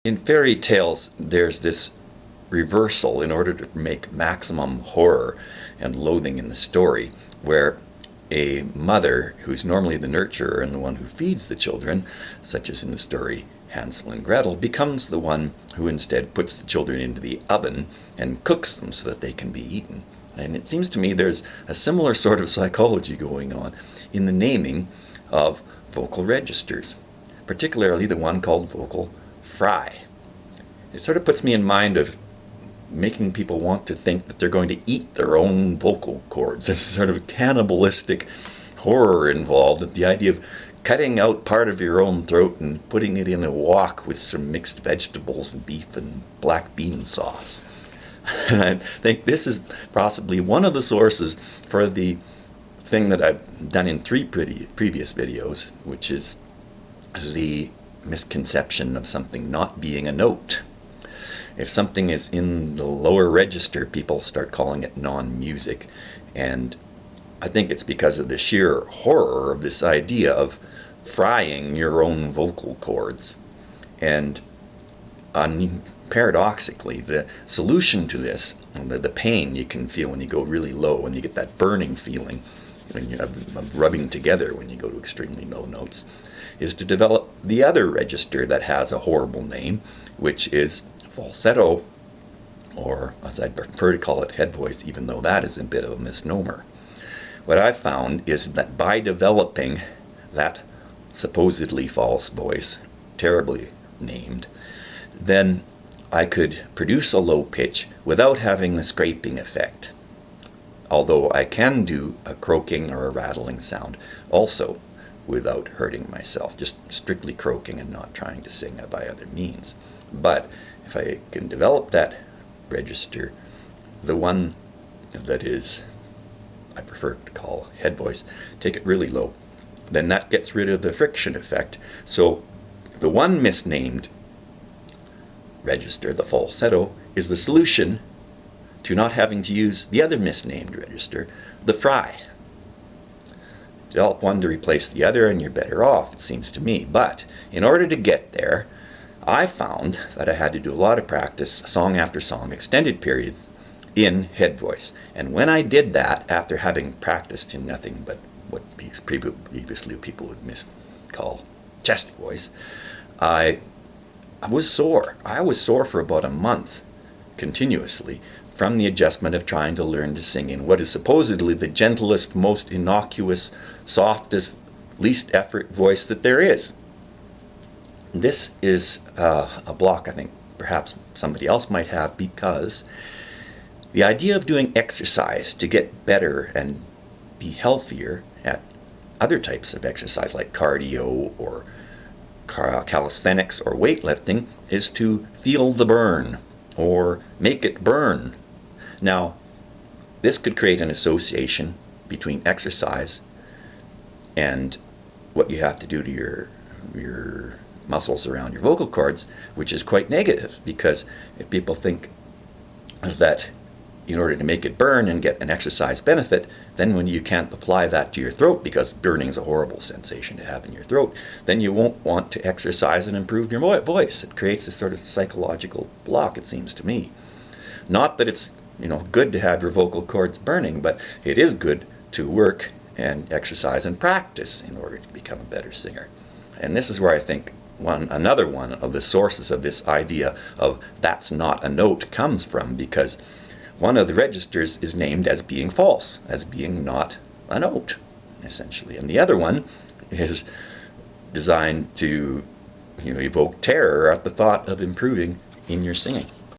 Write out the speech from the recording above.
In fairy tales, there's this reversal in order to make maximum horror and loathing in the story, where a mother, who's normally the nurturer and the one who feeds the children, such as in the story Hansel and Gretel, becomes the one who instead puts the children into the oven and cooks them so that they can be eaten. And it seems to me there's a similar sort of psychology going on in the naming of vocal registers, particularly the one called vocal fry. It sort of puts me in mind of making people want to think that they're going to eat their own vocal cords. There's sort of a cannibalistic horror involved in the idea of cutting out part of your own throat and putting it in a wok with some mixed vegetables and beef and black bean sauce. And I think this is possibly one of the sources for the thing that I've done in 3 previous videos, which is the misconception of something not being a note. If something is in the lower register, people start calling it non-music. And I think it's because of the sheer horror of this idea of frying your own vocal cords. And paradoxically, the solution to this, the pain you can feel when you go really low, and you get that burning feeling when you have rubbing together when you go to extremely low notes, is to develop the other register that has a horrible name, which is falsetto, or as I prefer to call it, head voice, even though that is a bit of a misnomer. What I've found is that by developing that supposedly false voice, terribly named, then I could produce a low pitch without having the scraping effect. Although I can do a croaking or a rattling sound also without hurting myself, just strictly croaking and not trying to sing by other means. But if I can develop that register, the one that is, I prefer to call head voice, take it really low, then that gets rid of the friction effect. So the one misnamed register, the falsetto, is the solution to not having to use the other misnamed register, the fry. Develop one to replace the other and you're better off, it seems to me. But in order to get there, I found that I had to do a lot of practice, song after song, extended periods, in head voice. And when I did that, after having practiced in nothing but what previously people would call chest voice, I was sore. I was sore for about a month continuously from the adjustment of trying to learn to sing in what is supposedly the gentlest, most innocuous, softest, least effort voice that there is. This is a block I think perhaps somebody else might have, because the idea of doing exercise to get better and be healthier at other types of exercise like cardio or calisthenics or weightlifting is to feel the burn or make it burn. Now, this could create an association between exercise and what you have to do to your muscles around your vocal cords, which is quite negative, because if people think that in order to make it burn and get an exercise benefit, then when you can't apply that to your throat, because burning is a horrible sensation to have in your throat, then you won't want to exercise and improve your voice. It creates this sort of psychological block, it seems to me. Not that it's good to have your vocal cords burning, but it is good to work and exercise and practice in order to become a better singer. And this is where I think another one of the sources of this idea of that's not a note comes from, because one of the registers is named as being false, as being not a note, essentially. And the other one is designed to evoke terror at the thought of improving in your singing.